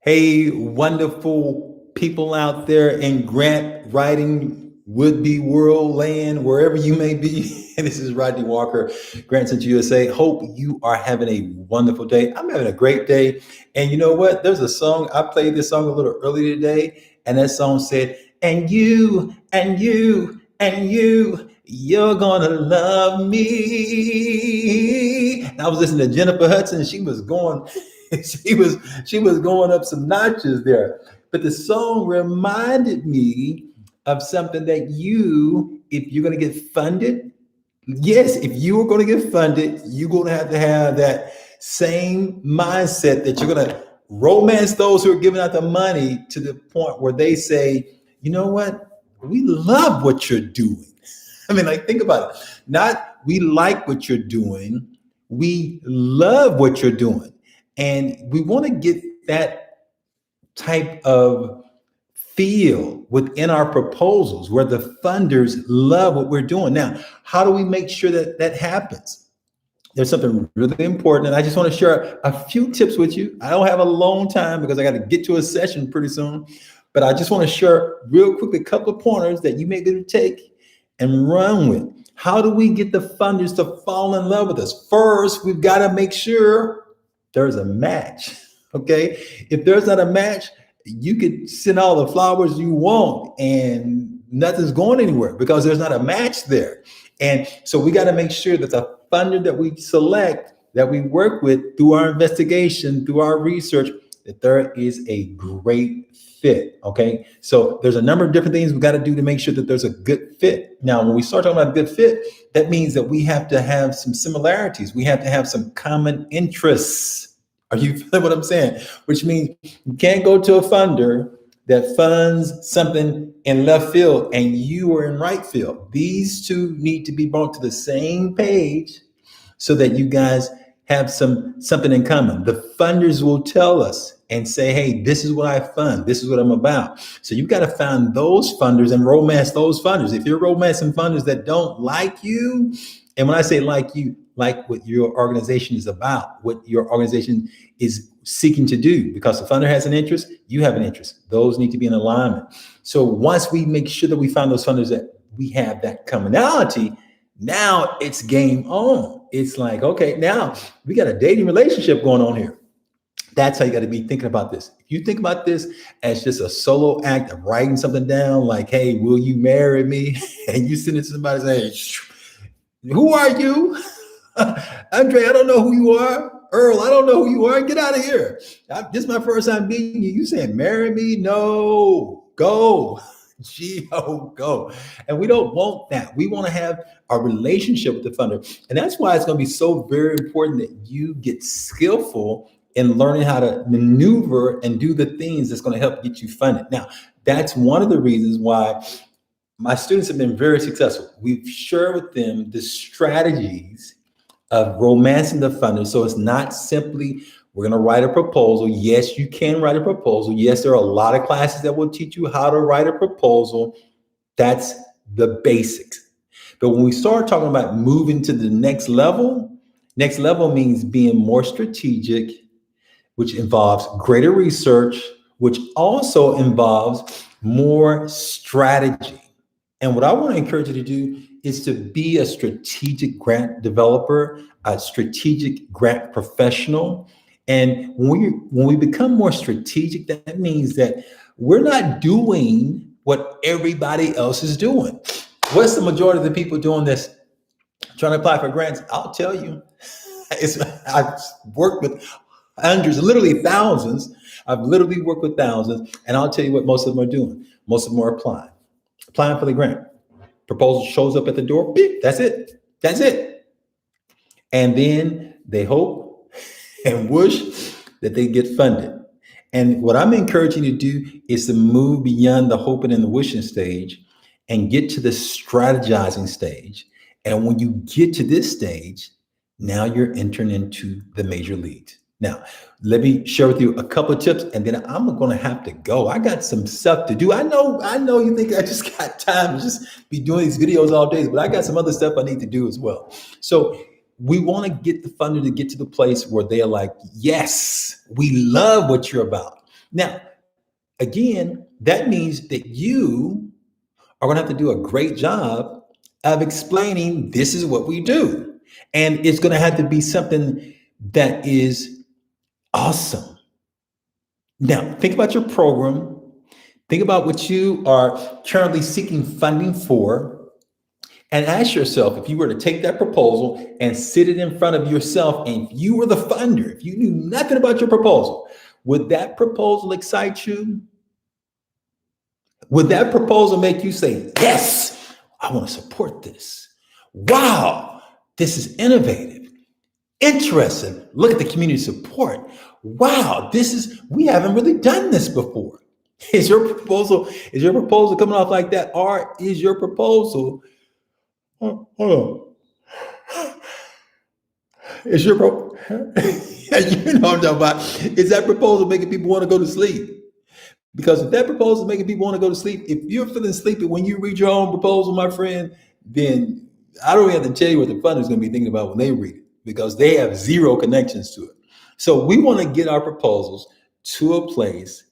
Hey, wonderful people out there in grant writing, would be world land, wherever you may be. And this is Rodney Walker, Grant Center USA. Hope you are having a wonderful day. I'm having a great day. And you know what? There's a song, I played this song a little earlier today, and that song said, and you're gonna love me. And I was listening to Jennifer Hudson, and she was going, she was going up some notches there. But the song reminded me of something that if you're going to get funded, yes, if you are going to get funded, you're going to have that same mindset that you're going to romance those who are giving out the money to the point where they say, you know what, we love what you're doing. I mean, like, think about it. Not we like what you're doing, we love what you're doing. And we want to get that type of feel within our proposals where the funders love what we're doing. Now, how do we make sure that that happens? There's something really important, and I just want to share a few tips with you. I don't have a long time because I got to get to a session pretty soon, but I just want to share real quickly a couple of pointers that you may be able to take and run with. How do we get the funders to fall in love with us? First, we've got to make sure there's a match. Okay. If there's not a match, you could send all the flowers you want and nothing's going anywhere because there's not a match there. And so we got to make sure that the funder that we select, that we work with through our investigation, through our research, that there is a great fit. Okay. So there's a number of different things we got to do to make sure that there's a good fit. Now, when we start talking about good fit, that means that we have to have some similarities. We have to have some common interests. Are you feeling what I'm saying? Which means you can't go to a funder that funds something in left field and you are in right field. These two need to be brought to the same page so that you guys have something in common. The funders will tell us and say, hey, this is what I fund. This is what I'm about. So you've got to find those funders and romance those funders. If you're romancing funders that don't like you, and when I say like you, like what your organization is about, what your organization is seeking to do, because the funder has an interest, you have an interest. Those need to be in alignment. So once we make sure that we find those funders that we have that commonality, now it's game on. It's like, okay, now we got a dating relationship going on here. That's how you got to be thinking about this. If you think about this as just a solo act of writing something down, like, hey, will you marry me? And you send it to somebody saying, who are you? Andre, I don't know who you are. Earl, I don't know who you are. Get out of here. This is my first time meeting you. You saying marry me? No, go. Geo, go. And we don't want that. We want to have a relationship with the funder. And that's why it's going to be so very important that you get skillful in learning how to maneuver and do the things that's going to help get you funded. Now, that's one of the reasons why my students have been very successful. We've shared with them the strategies of romancing the funder. So it's not simply, we're going to write a proposal. Yes, you can write a proposal. Yes, there are a lot of classes that will teach you how to write a proposal. That's the basics. But when we start talking about moving to the next level means being more strategic, which involves greater research, which also involves more strategy. And what I want to encourage you to do is to be a strategic grant developer, a strategic grant professional. And when we become more strategic, that means that we're not doing what everybody else is doing. What's the majority of the people doing this, trying to apply for grants? I'll tell you, I've worked with hundreds, literally thousands. I've literally worked with thousands, and I'll tell you what most of them are doing. Most of them are applying for the grant. Proposal shows up at the door. Beep, that's it. That's it. And then they hope and wish that they get funded. And what I'm encouraging you to do is to move beyond the hoping and the wishing stage and get to the strategizing stage. And when you get to this stage, now you're entering into the major leagues. Now, let me share with you a couple of tips, and then I'm going to have to go. I got some stuff to do. I know you think I just got time to just be doing these videos all day, but I got some other stuff I need to do as well. So we want to get the funder to get to the place where they're like, yes, we love what you're about. Now, again, that means that you are going to have to do a great job of explaining this is what we do. And it's going to have to be something that is awesome. Now, think about your program. Think about what you are currently seeking funding for. And ask yourself, if you were to take that proposal and sit it in front of yourself, and if you were the funder, if you knew nothing about your proposal, would that proposal excite you? Would that proposal make you say, yes, I want to support this? Wow, this is innovative, interesting. Look at the community support. Wow, we haven't really done this before. Is your proposal coming off like that? Or is your proposal, hold on, is your you know what I'm talking about? Is that proposal making people want to go to sleep? Because if that proposal is making people want to go to sleep, if you're feeling sleepy when you read your own proposal, my friend, then I don't even have to tell you what the funder is going to be thinking about when they read it, because they have zero connections to it. So we want to get our proposals to a place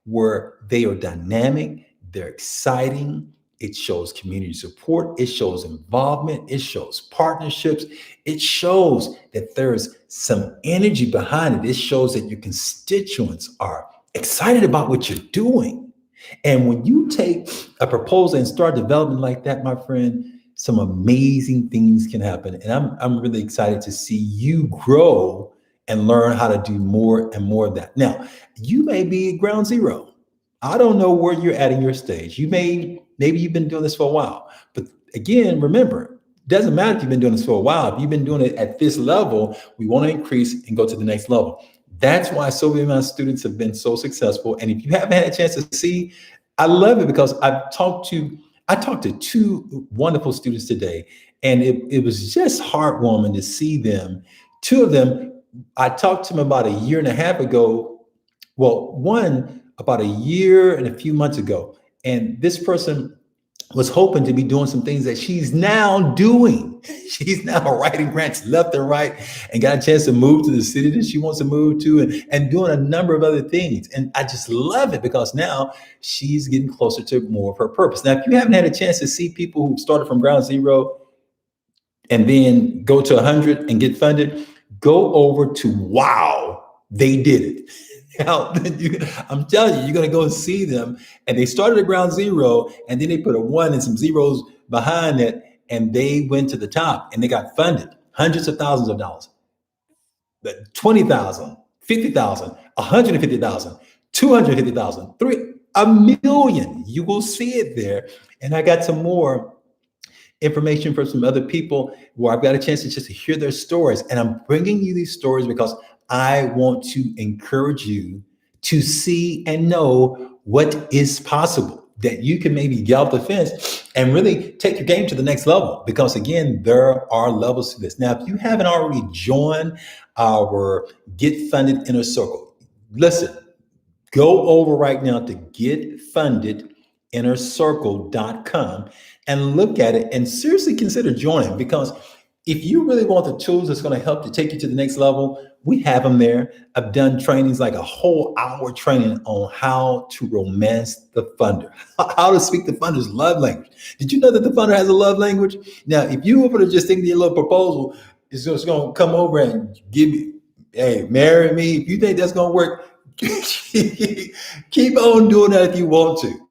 where they are dynamic, they're exciting, it shows community support, it shows involvement, it shows partnerships, it shows that there's some energy behind it. It shows that your constituents are excited about what you're doing. And when you take a proposal and start developing like that, my friend, some amazing things can happen. And I'm really excited to see you grow and learn how to do more and more of that. Now, you may be at ground zero. I don't know where you're at in your stage. Maybe you've been doing this for a while. But again, remember, it doesn't matter if you've been doing this for a while. If you've been doing it at this level, we want to increase and go to the next level. That's why so many of my students have been so successful. And if you haven't had a chance to see, I love it, because I talked to two wonderful students today, and it was just heartwarming to see them. Two of them, I talked to them about a year and a half ago. Well, one about a year and a few months ago. And this person was hoping to be doing some things that she's now doing. She's now writing grants left and right, and got a chance to move to the city that she wants to move to, and doing a number of other things. And I just love it, because now she's getting closer to more of her purpose. Now, if you haven't had a chance to see people who started from ground zero and then go to 100 and get funded, go over to Wow, They Did It. Now, I'm telling you, you're going to go and see them. And they started at ground zero, and then they put a one and some zeros behind it, and they went to the top, and they got funded hundreds of thousands of dollars, 20,000, 50,000, 150,000, 250,000, a million. You will see it there. And I got some more information from some other people where I've got a chance to just hear their stories. And I'm bringing you these stories because I want to encourage you to see and know what is possible, that you can maybe get off the fence and really take your game to the next level. Because again, there are levels to this. Now, if you haven't already joined our Get Funded Inner Circle, listen, go over right now to getfundedinnercircle.com and look at it and seriously consider joining. Because if you really want the tools that's going to help to take you to the next level, we have them there. I've done trainings, like a whole hour training on how to romance the funder, how to speak the funder's love language. Did you know that the funder has a love language? Now, if you were to just think of your little proposal, it's just going to come over and give you, hey, marry me. If you think that's going to work, keep on doing that if you want to.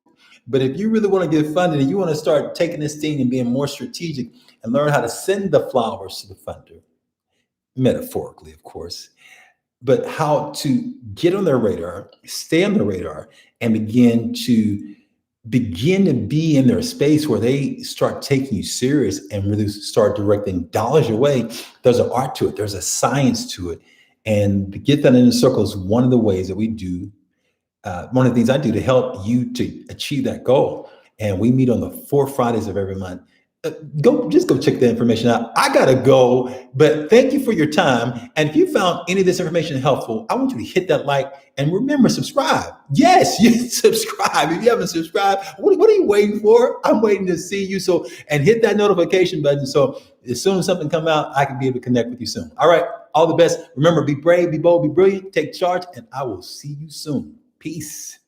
But if you really want to get funded and you want to start taking this thing and being more strategic and learn how to send the flowers to the funder, metaphorically, of course, but how to get on their radar, stay on their radar, and begin to be in their space where they start taking you serious and really start directing dollars your way. There's an art to it. There's a science to it. And to get that in the circle is one of the ways that we do. One of the things I do to help you to achieve that goal. And we meet on the 4th Fridays of every month. Go check the information out. I gotta go, but thank you for your time. And if you found any of this information helpful, I want you to hit that like, and remember, subscribe. Yes, you subscribe. If you haven't subscribed, what are you waiting for? I'm waiting to see you. So, and hit that notification button, so as soon as something comes out, I can be able to connect with you soon. All right, all the best. Remember, be brave, be bold, be brilliant, take charge, and I will see you soon. Peace.